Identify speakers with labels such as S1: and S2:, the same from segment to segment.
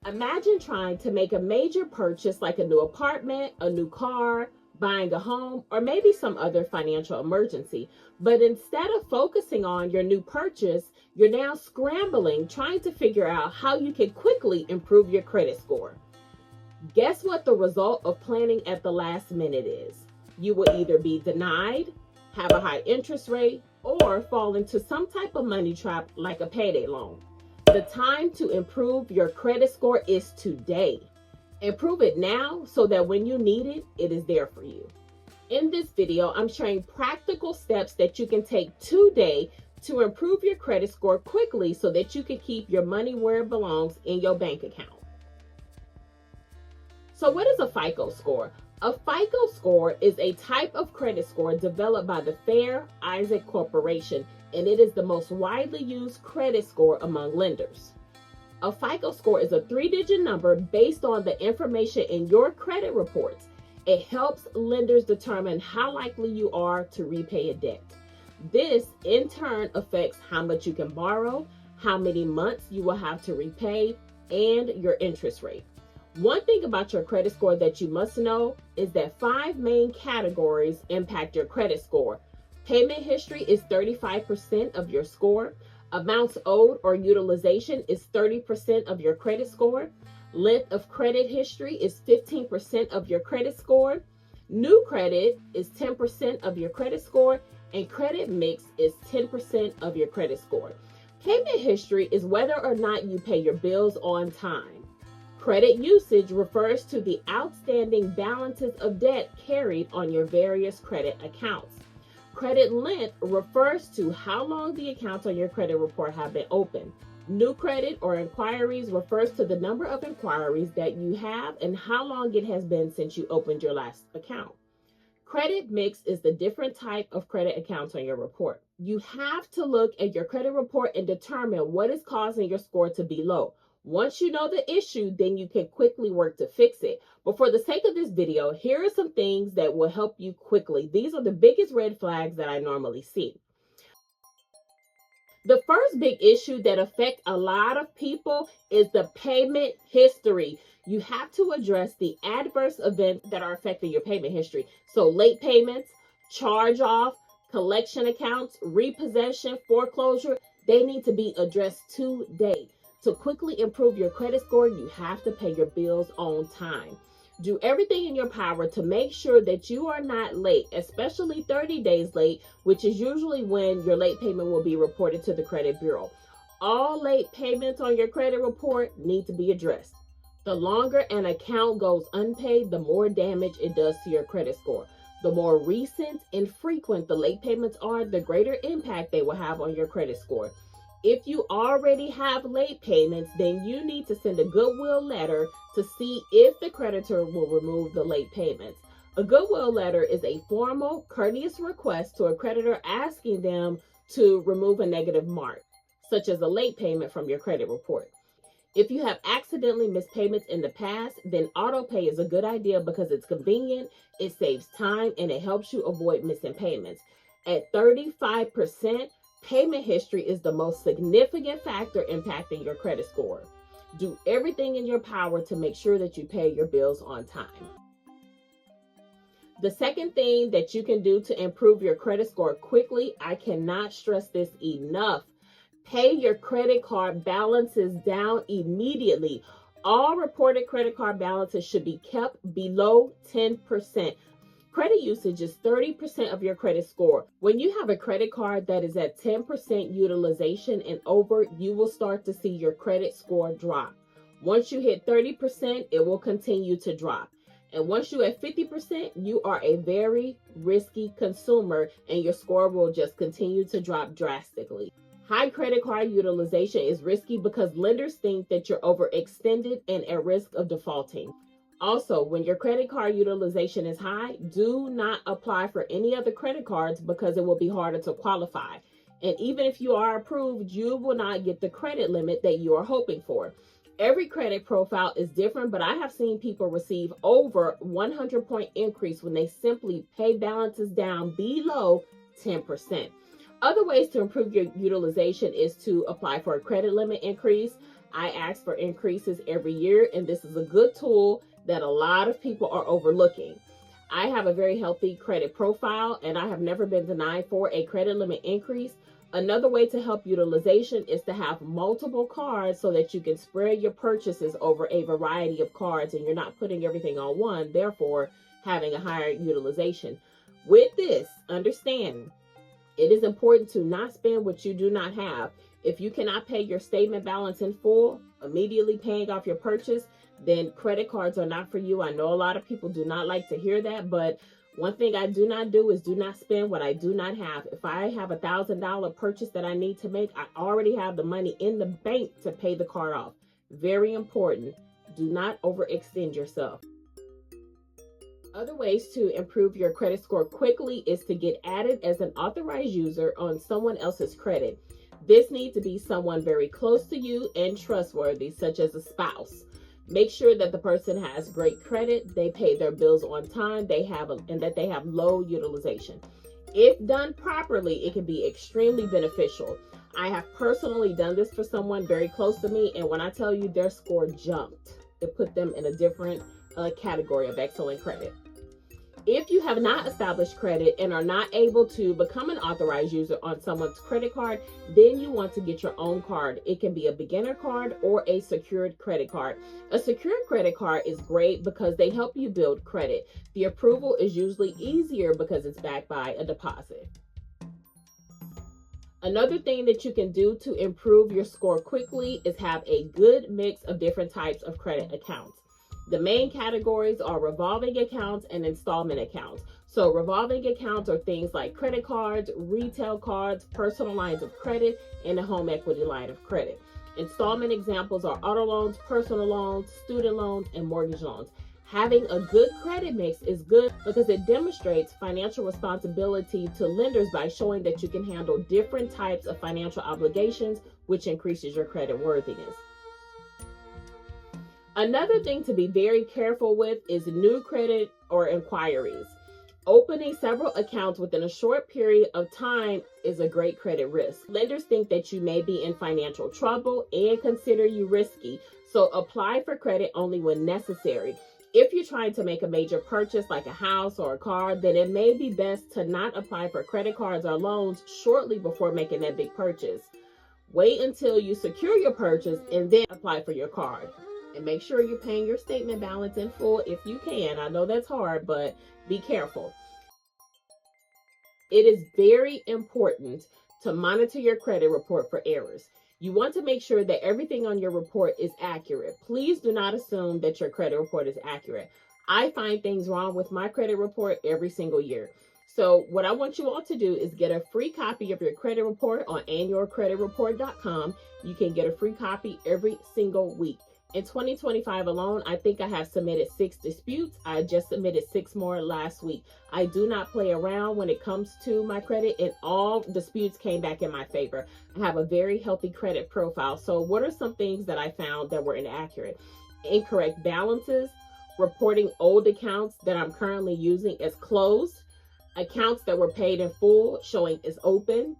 S1: Imagine trying to make a major purchase like a new apartment, a new car, buying a home, or maybe some other financial emergency. But instead of focusing on your new purchase, you're now scrambling, trying to figure out how you can quickly improve your credit score. Guess what the result of planning at the last minute is? You will either be denied, have a high interest rate, or fall into some type of money trap like a payday loan. The time to improve your credit score is today. Improve it now so that when you need it, it is there for you. In this video, I'm sharing practical steps that you can take today to improve your credit score quickly so that you can keep your money where it belongs in your bank account. So what is a FICO score? A FICO score is a type of credit score developed by the Fair Isaac Corporation, and it is the most widely used credit score among lenders. A FICO score is a 3-digit number based on the information in your credit reports. It helps lenders determine how likely you are to repay a debt. This, in turn, affects how much you can borrow, how many months you will have to repay, and your interest rate. One thing about your credit score that you must know is that 5 main categories impact your credit score. Payment history is 35% of your score. Amounts owed or utilization is 30% of your credit score. Length of credit history is 15% of your credit score. New credit is 10% of your credit score. And credit mix is 10% of your credit score. Payment history is whether or not you pay your bills on time. Credit usage refers to the outstanding balances of debt carried on your various credit accounts. Credit length refers to how long the accounts on your credit report have been open. New credit or inquiries refers to the number of inquiries that you have and how long it has been since you opened your last account. Credit mix is the different type of credit accounts on your report. You have to look at your credit report and determine what is causing your score to be low. Once you know the issue, then you can quickly work to fix it. But for the sake of this video, here are some things that will help you quickly. These are the biggest red flags that I normally see. The first big issue that affects a lot of people is the payment history. You have to address the adverse events that are affecting your payment history. So late payments, charge off, collection accounts, repossession, foreclosure, they need to be addressed today. To quickly improve your credit score, you have to pay your bills on time. Do everything in your power to make sure that you are not late, especially 30 days late, which is usually when your late payment will be reported to the credit bureau. All late payments on your credit report need to be addressed. The longer an account goes unpaid, the more damage it does to your credit score. The more recent and frequent the late payments are, the greater impact they will have on your credit score. If you already have late payments, then you need to send a goodwill letter to see if the creditor will remove the late payments. A goodwill letter is a formal, courteous request to a creditor asking them to remove a negative mark, such as a late payment from your credit report. If you have accidentally missed payments in the past, then auto pay is a good idea because it's convenient, it saves time, and it helps you avoid missing payments. At 35%, payment history is the most significant factor impacting your credit score. Do everything in your power to make sure that you pay your bills on time. The second thing that you can do to improve your credit score quickly, I cannot stress this enough. Pay your credit card balances down immediately. All reported credit card balances should be kept below 10%. Credit usage is 30% of your credit score. When you have a credit card that is at 10% utilization and over, you will start to see your credit score drop. Once you hit 30%, it will continue to drop. And once you're at 50%, you are a very risky consumer and your score will just continue to drop drastically. High credit card utilization is risky because lenders think that you're overextended and at risk of defaulting. Also, when your credit card utilization is high, do not apply for any other credit cards because it will be harder to qualify. And even if you are approved, you will not get the credit limit that you are hoping for. Every credit profile is different, but I have seen people receive over 100-point increase when they simply pay balances down below 10%. Other ways to improve your utilization is to apply for a credit limit increase, I ask for increases every year, and this is a good tool that a lot of people are overlooking. I have a very healthy credit profile, and I have never been denied for a credit limit increase. Another way to help utilization is to have multiple cards so that you can spread your purchases over a variety of cards and you're not putting everything on one, therefore having a higher utilization. With this, understand it is important to not spend what you do not have. If you cannot pay your statement balance in full, immediately paying off your purchase, then credit cards are not for you. I know a lot of people do not like to hear that, but one thing I do not do is do not spend what I do not have. If I have $1,000 purchase that I need to make, I already have the money in the bank to pay the card off. Very important. Do not overextend yourself. Other ways to improve your credit score quickly is to get added as an authorized user on someone else's credit. This needs to be someone very close to you and trustworthy, such as a spouse. Make sure that the person has great credit, they pay their bills on time, and that they have low utilization. If done properly, it can be extremely beneficial. I have personally done this for someone very close to me, and when I tell you their score jumped, it put them in a different category of excellent credit. If you have not established credit and are not able to become an authorized user on someone's credit card, then you want to get your own card. It can be a beginner card or a secured credit card. A secured credit card is great because they help you build credit. The approval is usually easier because it's backed by a deposit. Another thing that you can do to improve your score quickly is have a good mix of different types of credit accounts. The main categories are revolving accounts and installment accounts. So revolving accounts are things like credit cards, retail cards, personal lines of credit, and a home equity line of credit. Installment examples are auto loans, personal loans, student loans, and mortgage loans. Having a good credit mix is good because it demonstrates financial responsibility to lenders by showing that you can handle different types of financial obligations, which increases your credit worthiness. Another thing to be very careful with is new credit or inquiries. Opening several accounts within a short period of time is a great credit risk. Lenders think that you may be in financial trouble and consider you risky, so apply for credit only when necessary. If you're trying to make a major purchase like a house or a car, then it may be best to not apply for credit cards or loans shortly before making that big purchase. Wait until you secure your purchase and then apply for your card. And make sure you're paying your statement balance in full if you can. I know that's hard, but be careful. It is very important to monitor your credit report for errors. You want to make sure that everything on your report is accurate. Please do not assume that your credit report is accurate. I find things wrong with my credit report every single year. So what I want you all to do is get a free copy of your credit report on annualcreditreport.com. You can get a free copy every single week. In 2025 alone, I think I have submitted 6 disputes. I just submitted 6 more last week. I do not play around when it comes to my credit, and all disputes came back in my favor. I have a very healthy credit profile. So what are some things that I found that were inaccurate? Incorrect balances, reporting old accounts that I'm currently using as closed, accounts that were paid in full showing as open.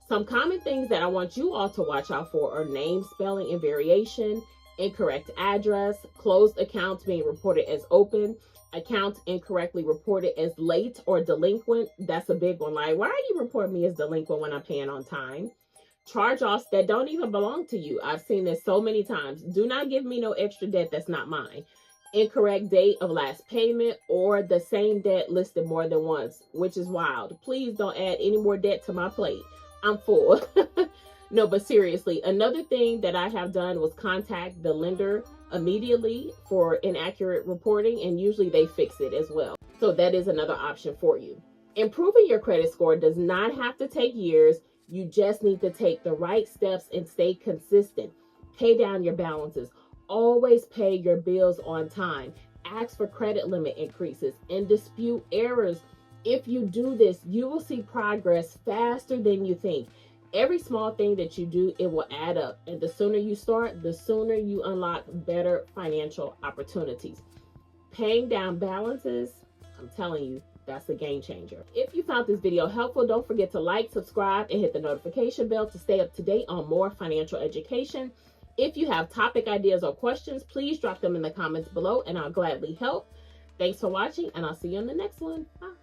S1: Some common things that I want you all to watch out for are name spelling and variation, incorrect address, closed accounts being reported as open, accounts incorrectly reported as late or delinquent. That's a big one. Like, why are you reporting me as delinquent when I'm paying on time? Charge-offs that don't even belong to you. I've seen this so many times. Do not give me no extra debt that's not mine. Incorrect date of last payment or the same debt listed more than once, which is wild. Please don't add any more debt to my plate. I'm full. No, but seriously, another thing that I have done was contact the lender immediately for inaccurate reporting, and usually they fix it as well. So that is another option for you. Improving your credit score does not have to take years. You just need to take the right steps and stay consistent. Pay down your balances. Always pay your bills on time. Ask for credit limit increases and dispute errors. If you do this, you will see progress faster than you think. Every small thing that you do, it will add up. And the sooner you start, the sooner you unlock better financial opportunities. Paying down balances, I'm telling you, that's a game changer. If you found this video helpful, don't forget to like, subscribe, and hit the notification bell to stay up to date on more financial education. If you have topic ideas or questions, please drop them in the comments below and I'll gladly help. Thanks for watching, and I'll see you on the next one. Bye.